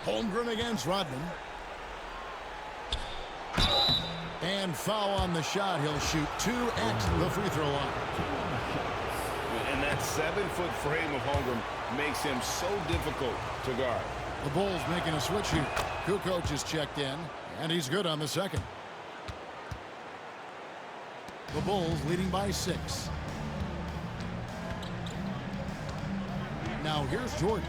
Holmgren against Rodman. And foul on the shot. He'll shoot 2 at the free throw line. And that 7-foot frame of Holmgren makes him so difficult to guard. The Bulls making a switch here. Kukoc is checked in, and he's good on the second. The Bulls leading by 6. Now here's Jordan.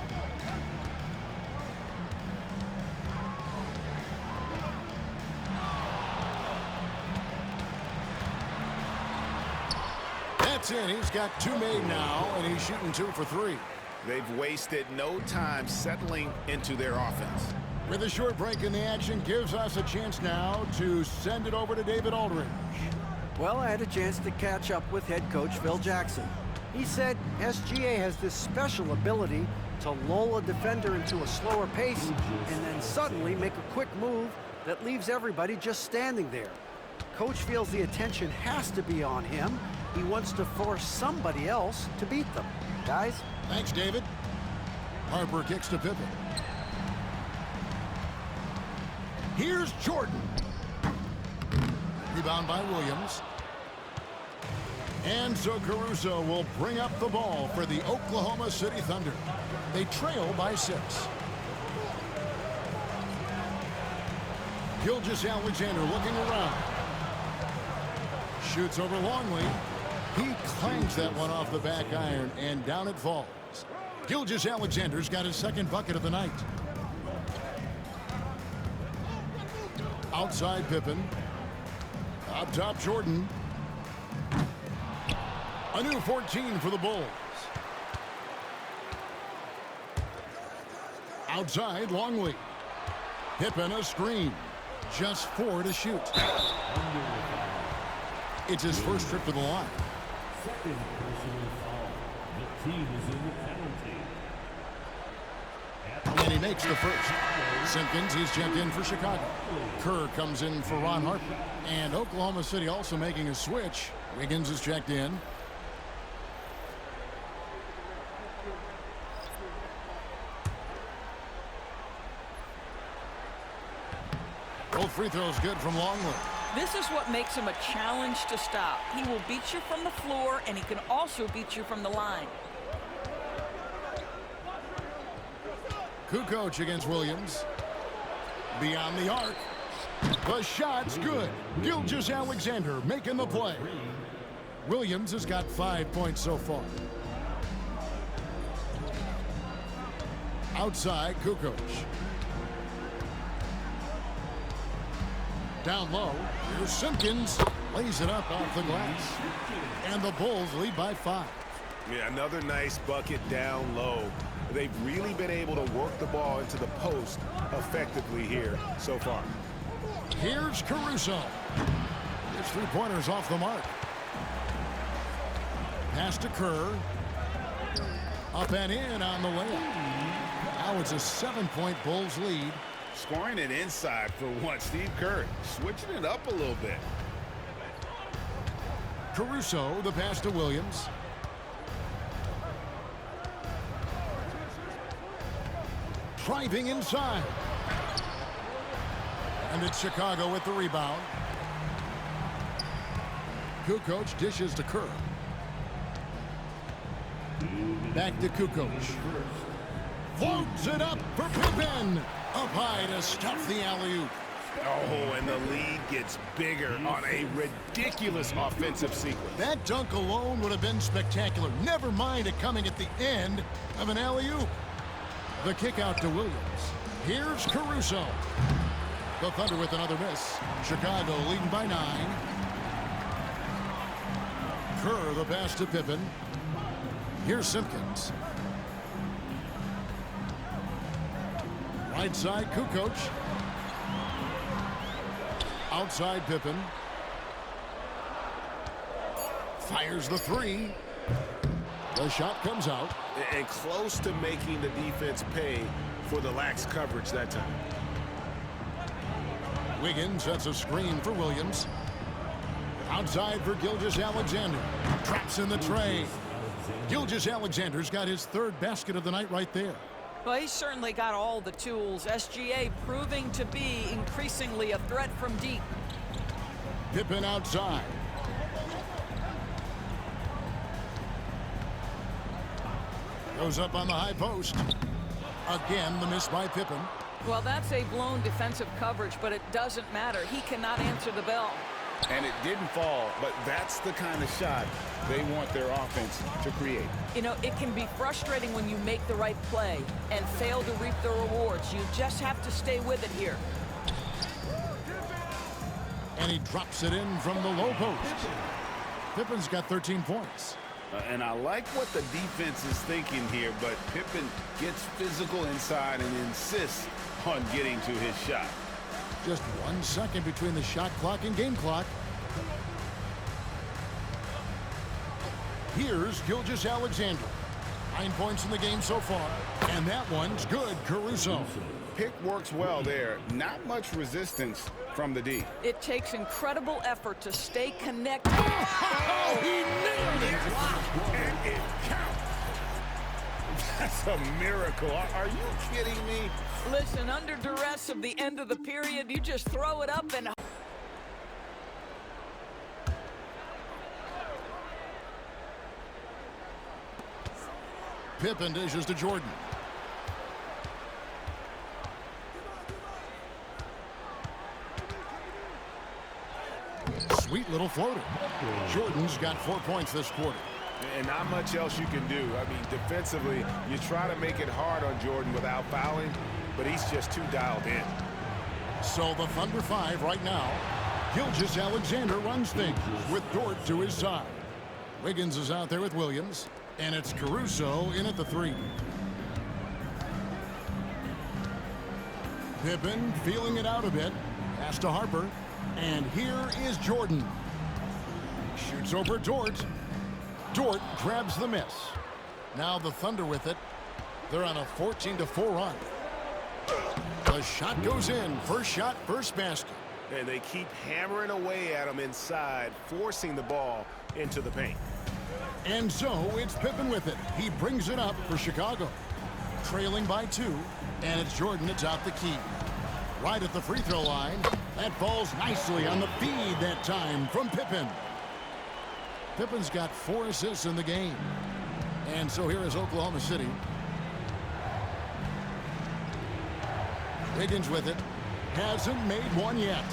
That's in. He's got 2 made now, and he's shooting 2 for 3. They've wasted no time settling into their offense. With a short break in the action, gives us a chance now to send it over to David Aldridge. Well, I had a chance to catch up with head coach Phil Jackson. He said SGA has this special ability to lull a defender into a slower pace and then suddenly make a quick move that leaves everybody just standing there. Coach feels the attention has to be on him. He wants to force somebody else to beat them. Guys? Thanks, David. Harper kicks to Pippen. Here's Jordan. Rebound by Williams. And so Caruso will bring up the ball for the Oklahoma City Thunder. They trail by 6. Gilgeous-Alexander looking around. Shoots over Longley. He clangs that one off the back iron, and down it falls. Gilgeous-Alexander's got his second bucket of the night. Outside Pippen. Up top Jordan. A new 14 for the Bulls. Outside Longley. Pippen a screen. Just 4 to shoot. It's his first trip to the line. Second personal foul. The team is in the penalty. And he makes the first. Simpkins, he's checked in for Chicago. Kerr comes in for Ron Harper. And Oklahoma City also making a switch. Wiggins is checked in. Both free throws good from Longley. This is what makes him a challenge to stop. He will beat you from the floor, and he can also beat you from the line. Kukoc against Williams. Beyond the arc. The shot's good. Gilgeous-Alexander making the play. Williams has got 5 points so far. Outside, Kukoc. Down low, here's Simpkins. Lays it up off the glass. And the Bulls lead by 5. Yeah, another nice bucket down low. They've really been able to work the ball into the post effectively here so far. Here's Caruso. His 3-pointers off the mark. Pass to Kerr. Up and in on the layup. Now it's a 7-point Bulls lead. Scoring it inside for once. Steve Kerr switching it up a little bit. Caruso, the pass to Williams. Driving inside. And it's Chicago with the rebound. Kukoc dishes to Kerr. Back to Kukoc. Floats it up for Pippen. Up high to stuff the alley-oop. Oh, and the lead gets bigger on a ridiculous offensive sequence. That dunk alone would have been spectacular. Never mind it coming at the end of an alley-oop. The kick out to Williams. Here's Caruso. The Thunder with another miss. Chicago leading by 9. Kerr the pass to Pippen. Here's Simpkins. Right side, Kukoc. Outside, Pippen. Fires the 3. The shot comes out. And close to making the defense pay for the lax coverage that time. Wiggins sets a screen for Williams. Outside for Gilgeous-Alexander. Traps in the tray. Gilgeous-Alexander's got his 3rd basket of the night right there. Well, he's certainly got all the tools. SGA proving to be increasingly a threat from deep. Pippen outside. Goes up on the high post. Again, the miss by Pippen. Well, that's a blown defensive coverage, but it doesn't matter. He cannot answer the bell. And it didn't fall, but that's the kind of shot they want their offense to create. You know, it can be frustrating when you make the right play and fail to reap the rewards. You just have to stay with it here. And he drops it in from the low post. Pippen's got 13 points. And I like what the defense is thinking here, but Pippen gets physical inside and insists on getting to his shot. Just 1 second between the shot clock and game clock. Here's Gilgeous-Alexander. 9 points in the game so far. And that one's good, Caruso. Pick works well there. Not much resistance from the D. It takes incredible effort to stay connected. Oh, he nailed it! And it counts. That's a miracle. Are you kidding me? Listen, under duress of the end of the period, you just throw it up and... Pippen dishes to Jordan. Sweet little floater. Jordan's got 4 points this quarter. And not much else you can do. I mean, defensively, you try to make it hard on Jordan without fouling, but he's just too dialed in. So the Thunder 5 right now. Gilgeous-Alexander runs things with Dort to his side. Wiggins is out there with Williams, and it's Caruso in at the 3. Pippen feeling it out a bit. Pass to Harper. And here is Jordan. Shoots over Dort. Dort grabs the miss. Now the Thunder with it. They're on a 14-4 run. The shot goes in. First shot, first basket. And they keep hammering away at him inside, forcing the ball into the paint. And so it's Pippen with it. He brings it up for Chicago. Trailing by 2, and it's Jordan to top the key. Right at the free throw line. That falls nicely on the feed that time from Pippen. Pippen's got 4 assists in the game. And so here is Oklahoma City. Wiggins with it. Hasn't made one yet.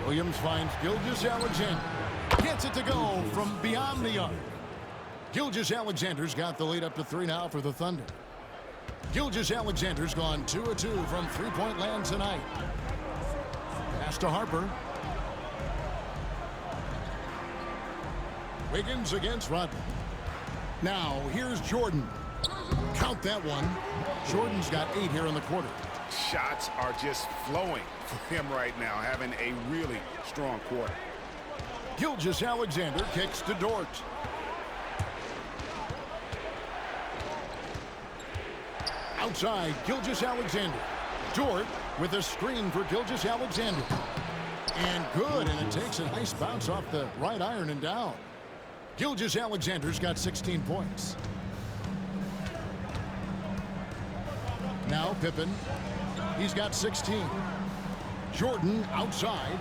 Williams finds Gilgeous-Alexander. Gets it to go from beyond the arc. Gilgeous-Alexander's got the lead up to 3 now for the Thunder. Gilgeous-Alexander's gone 2 of 2 from three-point land tonight. Pass to Harper. Wiggins against Rodman. Now here's Jordan. Count that one. Jordan's got 8 here in the quarter. Shots are just flowing for him right now, having a really strong quarter. Gilgeous-Alexander kicks to Dort. Outside, Gilgeous-Alexander. Dort with a screen for Gilgeous-Alexander. And good, and it takes a nice bounce off the right iron and down. Gilgeous-Alexander's got 16 points. Now Pippen. He's got 16. Jordan outside.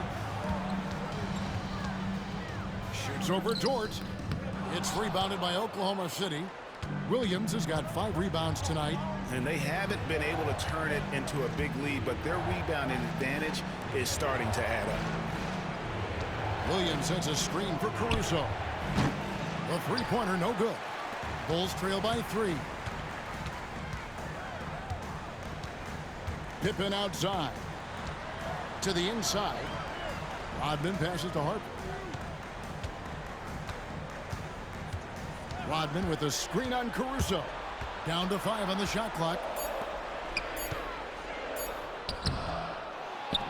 Shoots over Dort. It's rebounded by Oklahoma City. Williams has got 5 rebounds tonight. And they haven't been able to turn it into a big lead, but their rebounding advantage is starting to add up. Williams sends a screen for Caruso. The three-pointer no good. Bulls trail by 3. Pippen outside. To the inside. Rodman passes to Harper. Rodman with a screen on Caruso. Down to 5 on the shot clock.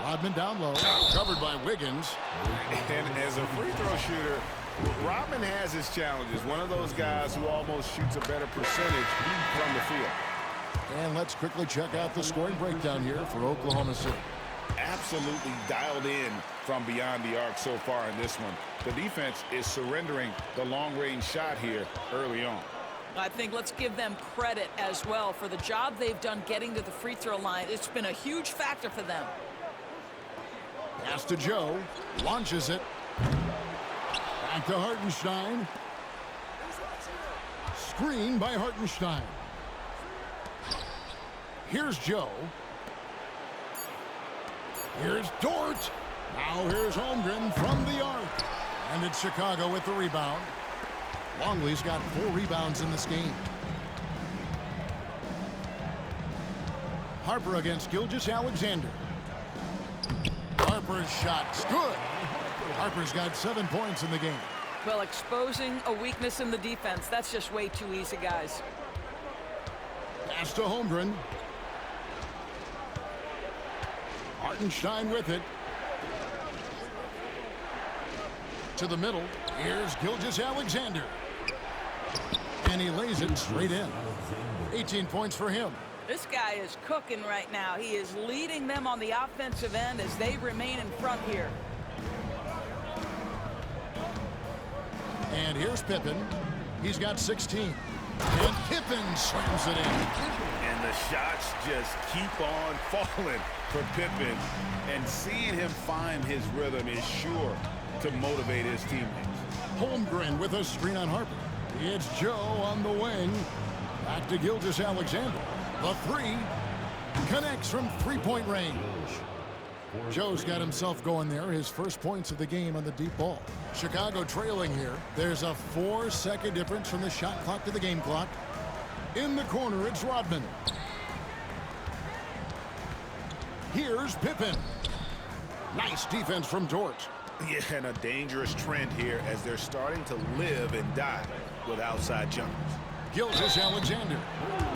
Rodman down low. Covered by Wiggins. And as a free throw shooter, Rodman has his challenges. One of those guys who almost shoots a better percentage from the field. And let's quickly check out the scoring breakdown here for Oklahoma City. Absolutely dialed in from beyond the arc so far in this one. The defense is surrendering the long-range shot here early on. I think let's give them credit as well for the job they've done getting to the free throw line. It's been a huge factor for them. Pass to Joe. Launches it. Back to Hartenstein. Screen by Hartenstein. Here's Joe. Here's Dort. Now here's Holmgren from the arc. And it's Chicago with the rebound. Longley's got 4 rebounds in this game. Harper against Gilgeous-Alexander. Harper's shot's good. Harper's got 7 points in the game. Well, exposing a weakness in the defense, that's just way too easy, guys. Pass to Holmgren. Hartenstein with it. To the middle. Here's Gilgeous-Alexander. And he lays it straight in. 18 points for him. This guy is cooking right now. He is leading them on the offensive end as they remain in front here. And here's Pippen. He's got 16. And Pippen slams it in. And the shots just keep on falling for Pippen. And seeing him find his rhythm is sure to motivate his teammates. Holmgren with a screen on Harper. It's Joe on the wing. Back to Gilgeous-Alexander. The 3 connects from 3-point range. Joe's got himself going there. His first points of the game on the deep ball. Chicago trailing here. There's a 4-second difference from the shot clock to the game clock. In the corner, it's Rodman. Here's Pippen. Nice defense from Dort. Yeah, and a dangerous trend here as they're starting to live and die with outside jumpers. Gilgeous-Alexander.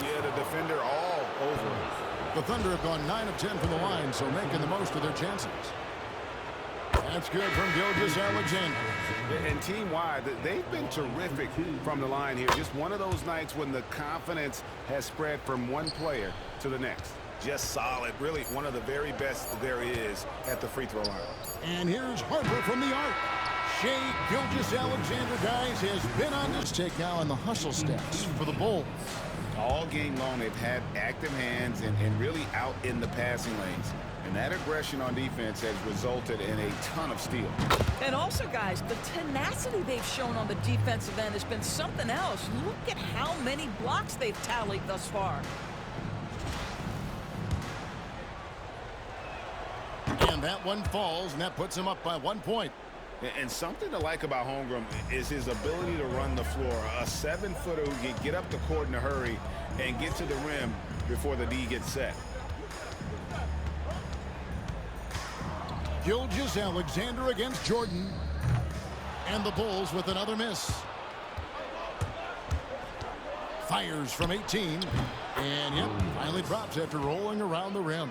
Yeah, the defender all over it. The Thunder have gone 9 of 10 from the line, so making the most of their chances. That's good from Gilgeous-Alexander. And team-wide, they've been terrific from the line here. Just one of those nights when the confidence has spread from one player to the next. Just solid. Really one of the very best there is at the free throw line. And here's Harper from the arc. Shai Gilgeous-Alexander, guys, has been on this take now in the hustle stats for the Bulls. All game long, they've had active hands and really out in the passing lanes. And that aggression on defense has resulted in a ton of steals. And also, guys, the tenacity they've shown on the defensive end has been something else. Look at how many blocks they've tallied thus far. And that one falls, and that puts him up by 1 point. And something to like about Holmgren is his ability to run the floor. A 7-footer who can get up the court in a hurry and get to the rim before the D gets set. Gilgeous-Alexander against Jordan. And the Bulls with another miss. Fires from 18. And, yep, finally drops after rolling around the rim.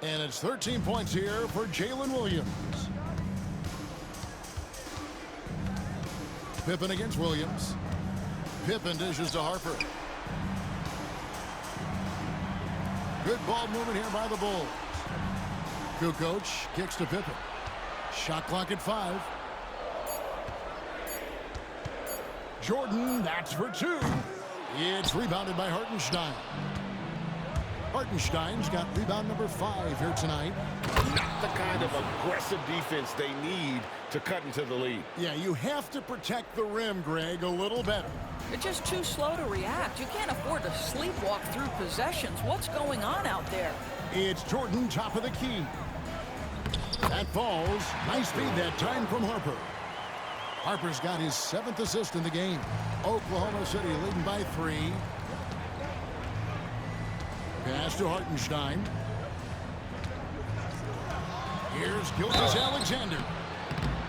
And it's 13 points here for Jalen Williams. Pippen against Williams. Pippen dishes to Harper. Good ball movement here by the Bulls. Kukoc kicks to Pippen. Shot clock at 5. Jordan, that's for 2. It's rebounded by Hartenstein. Hartenstein's got rebound number 5 here tonight. Not the kind of aggressive defense they need to cut into the lead. Yeah, you have to protect the rim, Greg, a little better. They're just too slow to react. You can't afford to sleepwalk through possessions. What's going on out there? It's Jordan, top of the key. That falls. Nice feed that time from Harper. Harper's got his 7th assist in the game. Oklahoma City leading by 3. Pass to Hartenstein. Here's Gilgeous-Alexander.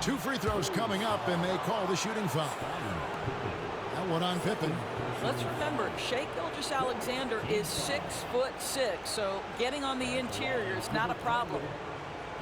2 free throws coming up, and they call the shooting foul. That one on Pippen. Let's remember, Shai Gilgeous-Alexander is 6'6", so getting on the interior is not a problem.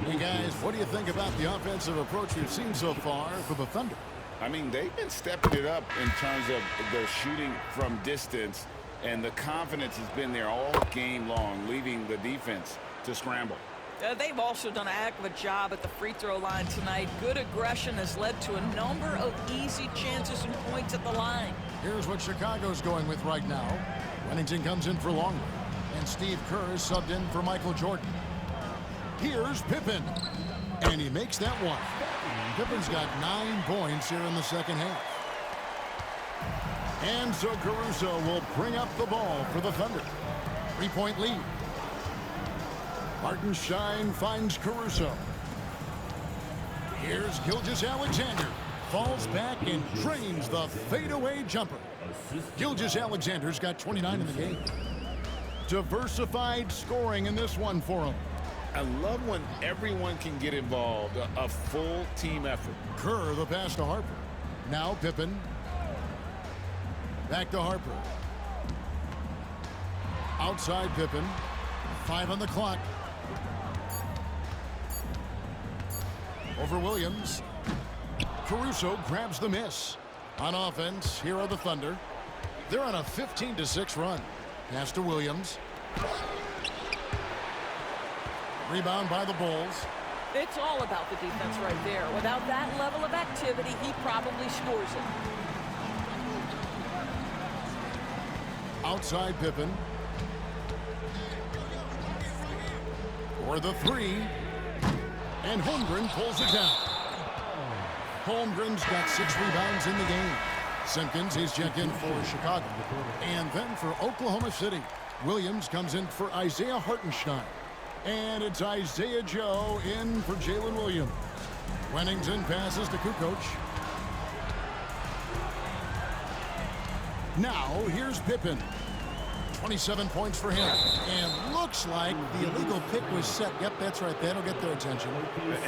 Hey, guys, what do you think about the offensive approach we've seen so far for the Thunder? I mean, they've been stepping it up in terms of their shooting from distance, and the confidence has been there all game long, leaving the defense to scramble. They've also done a heck of a job at the free throw line tonight. Good aggression has led to a number of easy chances and points at the line. Here's what Chicago's going with right now. Wennington comes in for Longley, and Steve Kerr is subbed in for Michael Jordan. Here's Pippen, and he makes that one. Pippen's got 9 points here in the second half. And so Caruso will bring up the ball for the Thunder. 3-point lead. Martin Shine finds Caruso. Here's Gilgeous-Alexander. Falls back and drains the fadeaway jumper. Gilgeous-Alexander's got 29 in the game. Diversified scoring in this one for him. I love when everyone can get involved, a full team effort. Kerr, the pass to Harper. Now Pippen. Back to Harper. Outside Pippen. 5 on the clock. Over Williams. Caruso grabs the miss. On offense, here are the Thunder. They're on a 15-6 run. Pass to Williams. Rebound by the Bulls. It's all about the defense right there. Without that level of activity, he probably scores it. Outside Pippen. For the 3. And Holmgren pulls it down. Holmgren's got 6 rebounds in the game. Simpkins, he's checked in for Chicago. And then for Oklahoma City, Williams comes in for Isaiah Hartenstein. And it's Isaiah Joe in for Jalen Williams. Wennington passes to Kukoc. Now, here's Pippen. 27 points for him. And looks like the illegal pick was set. Yep, that's right. That'll get their attention.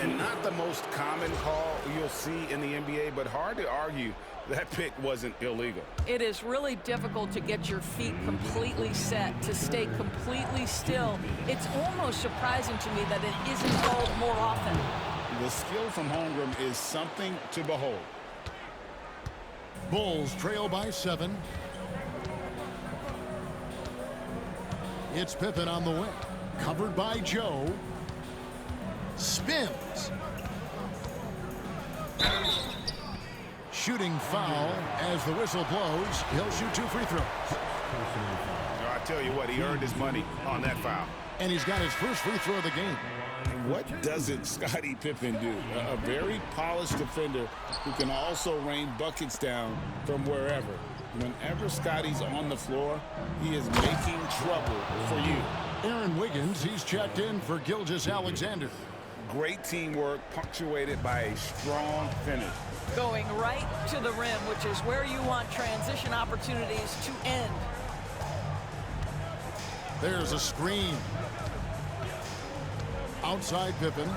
And not the most common call you'll see in the NBA, but hard to argue that pick wasn't illegal. It is really difficult to get your feet completely set, to stay completely still. It's almost surprising to me that it isn't called more often. The skill from Holmgren is something to behold. Bulls trail by 7. It's Pippen on the wing. Covered by Joe. Spins. Shooting foul as the whistle blows. He'll shoot 2 free throws. I tell you what, he earned his money on that foul. And he's got his first free throw of the game. What doesn't Scottie Pippen do? A very polished defender who can also rain buckets down from wherever. Whenever Scottie's on the floor, he is making trouble for you. Aaron Wiggins, he's checked in for Gilgeous-Alexander. Great teamwork punctuated by a strong finish. Going right to the rim, which is where you want transition opportunities to end. There's a screen. Outside Pippen.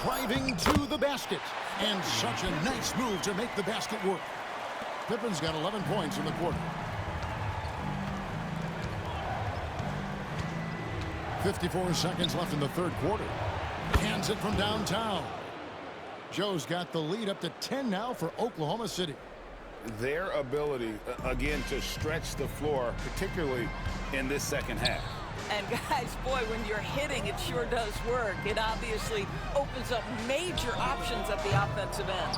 Driving to the basket. And such a nice move to make the basket work. Pippen's got 11 points in the quarter. 54 seconds left in the third quarter. Hands it from downtown. Joe's got the lead up to 10 now for Oklahoma City. Their ability, again, to stretch the floor, particularly in this second half. And guys, boy, when you're hitting, it sure does work. It obviously opens up major options at the offensive end.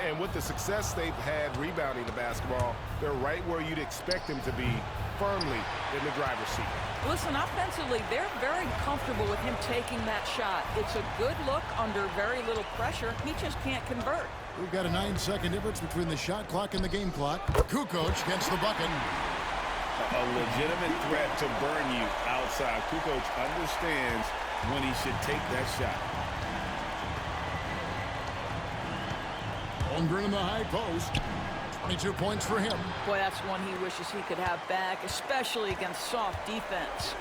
And with the success they've had rebounding the basketball, they're right where you'd expect them to be, firmly in the driver's seat. Listen, offensively, they're very comfortable with him taking that shot. It's a good look under very little pressure. He just can't convert. We've got a 9-second difference between the shot clock and the game clock. Kukoc gets the bucket. A legitimate threat to burn you outside. Kukoc understands when he should take that shot. Holmgren in the high post. 22 points for him. Boy, that's one he wishes he could have back, especially against soft defense.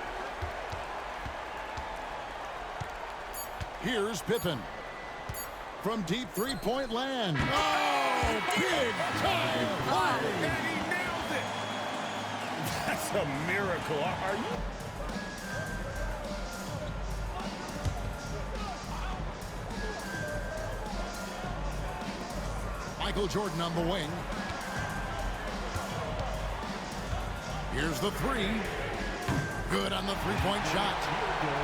Here's Pippen. From deep three-point land. Oh, big time play. And he nails it. That's a miracle. Are you? Michael Jordan on the wing. Here's the three. Good on the three-point shot.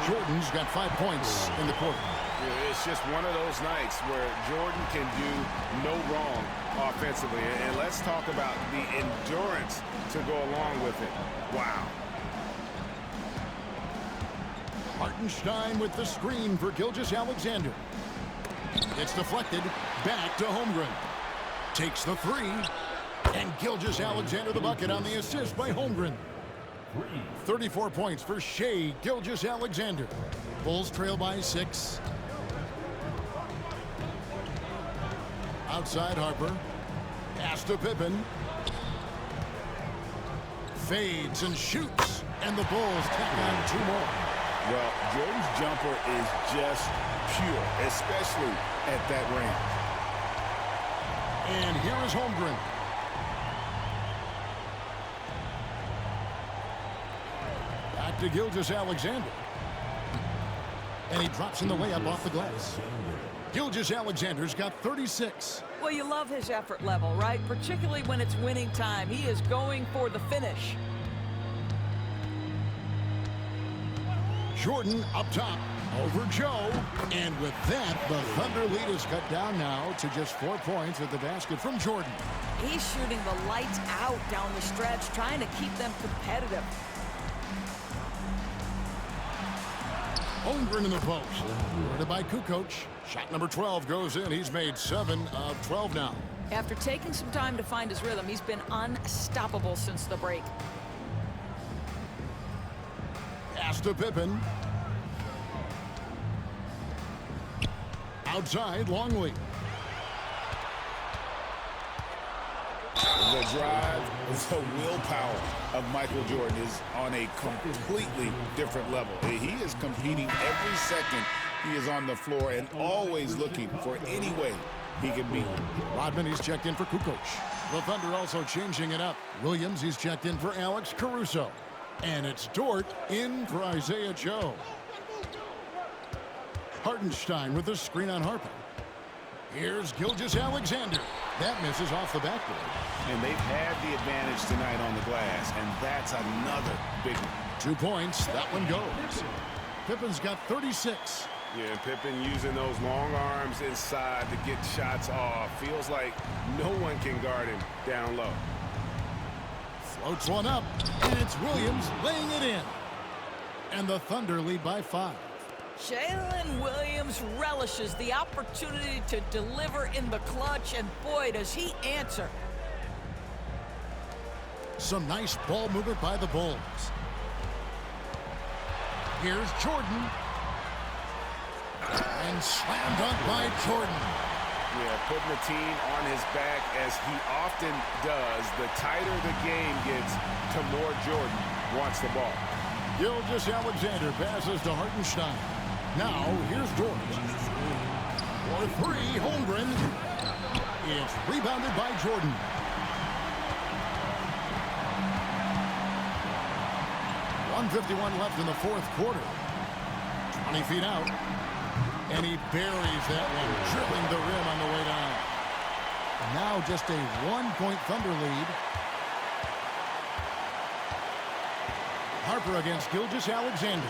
Jordan's got 5 points in the quarter. Yeah, it's just one of those nights where Jordan can do no wrong offensively. And let's talk about the endurance to go along with it. Wow. Hartenstein with the screen for Gilgeous-Alexander. It's deflected. Back to Holmgren. Takes the three. And Gilgeous-Alexander the bucket on the assist by Holmgren. 34 points for Shai Gilgeous-Alexander. Bulls trail by 6. Outside Harper. Pass to Pippen. Fades and shoots. And the Bulls tack on 2 more. Well, Jordan's jumper is just pure, especially at that range. And here is Holmgren. Back to Gilgeous-Alexander. And he drops in the layup off the glass. Gilgeous-Alexander's got 36. Well, you love his effort level, right? Particularly when it's winning time. He is going for the finish. Jordan up top over Joe. And with that, the Thunder lead is cut down now to just 4 points at the basket from Jordan. He's shooting the lights out down the stretch, trying to keep them competitive. Holmgren in the post. Guarded by Kukoc. Shot number 12 goes in. He's made 7 of 12 now. After taking some time to find his rhythm, he's been unstoppable since the break. Pass to Pippen. Outside, Longley. The drive, the willpower of Michael Jordan is on a completely different level. He is competing every second he is on the floor and always looking for any way he can beat. Rodman, he's checked in for Kukoc. The Thunder also changing it up. Williams, he's checked in for Alex Caruso. And it's Dort in for Isaiah Joe. Hartenstein with the screen on Harper. Here's Gilgeous-Alexander. That misses off the backboard. And they've had the advantage tonight on the glass, and that's another big one. 2 points. That one goes. Pippen's got 36. Yeah, Pippen using those long arms inside to get shots off. Feels like no one can guard him down low. Floats one up, and it's Williams laying it in. And the Thunder lead by 5. Jalen Williams relishes the opportunity to deliver in the clutch, and boy, does he answer. Some nice ball movement by the Bulls. Here's Jordan. And slam dunk by Jordan. Yeah, putting the team on his back as he often does. The tighter the game gets, the more Jordan wants the ball. Gilgeous-Alexander passes to Hartenstein. Now, here's Dort. For 3, Holmgren. It's rebounded by Jordan. .151 left in the 4th quarter. 20 feet out. And he buries that one, drilling the rim on the way down. Now just a 1-point Thunder lead. Harper against Gilgeous-Alexander.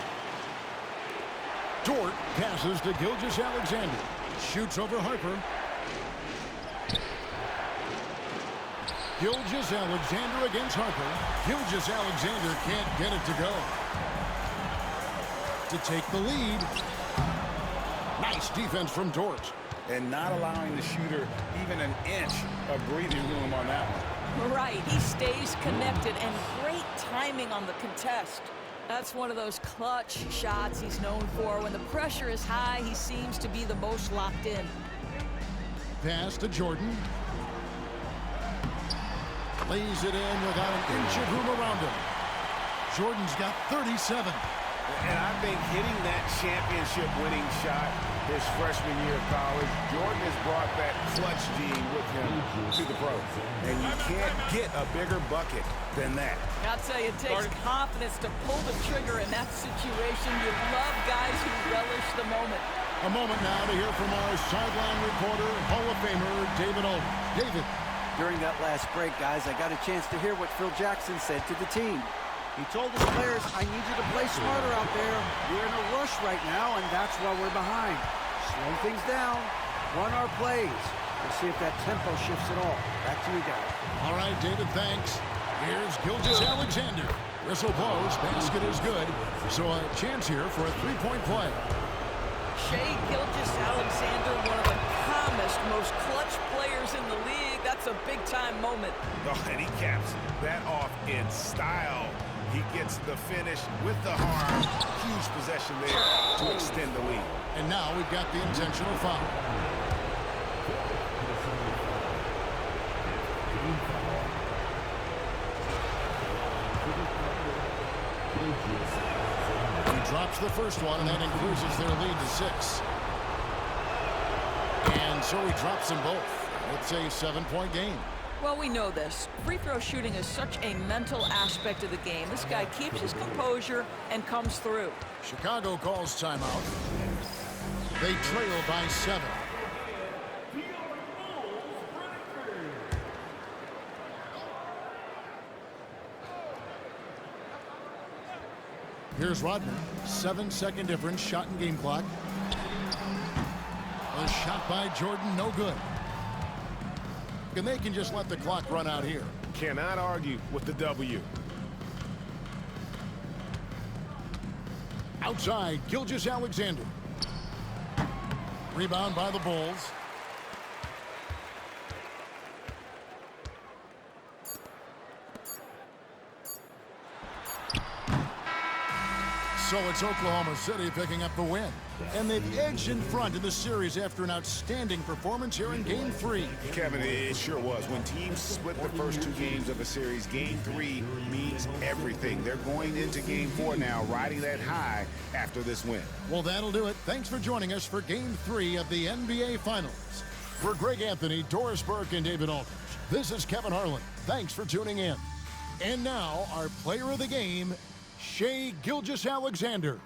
Dort passes to Gilgeous-Alexander. Shoots over Harper. Gilgeous-Alexander against Harper. Gilgeous-Alexander can't get it to go. To take the lead. Nice defense from Dort. And not allowing the shooter even an inch of breathing room on that one. Right, he stays connected, and great timing on the contest. That's one of those clutch shots he's known for. When the pressure is high, he seems to be the most locked in. Pass to Jordan. Lays it in without an inch of room around him. Jordan's got 37. And I think hitting that championship-winning shot his freshman year of college, Jordan has brought that clutch gene with him to the pros. And you can't get a bigger bucket than that. I'll tell you, it takes confidence to pull the trigger in that situation. You love guys who relish the moment. A moment now to hear from our sideline reporter, Hall of Famer David Olden. David. During that last break, guys, I got a chance to hear what Phil Jackson said to the team. He told his players, I need you to play smarter out there. We're in a rush right now, and that's why we're behind. Slow things down, run our plays. We'll see if that tempo shifts at all. Back to you guys. All right, David, thanks. Here's Gilgeous-Alexander. Whistle blows, basket is good. So a chance here for a three-point play. Shai Gilgeous-Alexander, one of the calmest, most clutch players in the league. That's a big-time moment. Oh, and he caps that off in style. He gets the finish with the arm. Huge possession there to extend the lead. And now we've got the intentional foul. He drops the first one, and that increases their lead to 6. And so he drops them both. It's a 7-point game. Well, we know this. Free throw shooting is such a mental aspect of the game. This guy keeps his composure and comes through. Chicago calls timeout. They trail by 7. Here's Rodman. 7-second difference, shot and game clock. A shot by Jordan, no good. And they can just let the clock run out here. Cannot argue with the W. Outside, Gilgeous-Alexander. Rebound by the Bulls. So it's Oklahoma City picking up the win. And they've edged in front in the series after an outstanding performance here in Game 3. Kevin, it sure was. When teams split the first 2 games of a series, Game 3 means everything. They're going into Game 4 now, riding that high after this win. Well, that'll do it. Thanks for joining us for Game 3 of the NBA Finals. For Greg Anthony, Doris Burke, and David Aldridge, this is Kevin Harlan. Thanks for tuning in. And now, our player of the game, Shai Gilgeous-Alexander.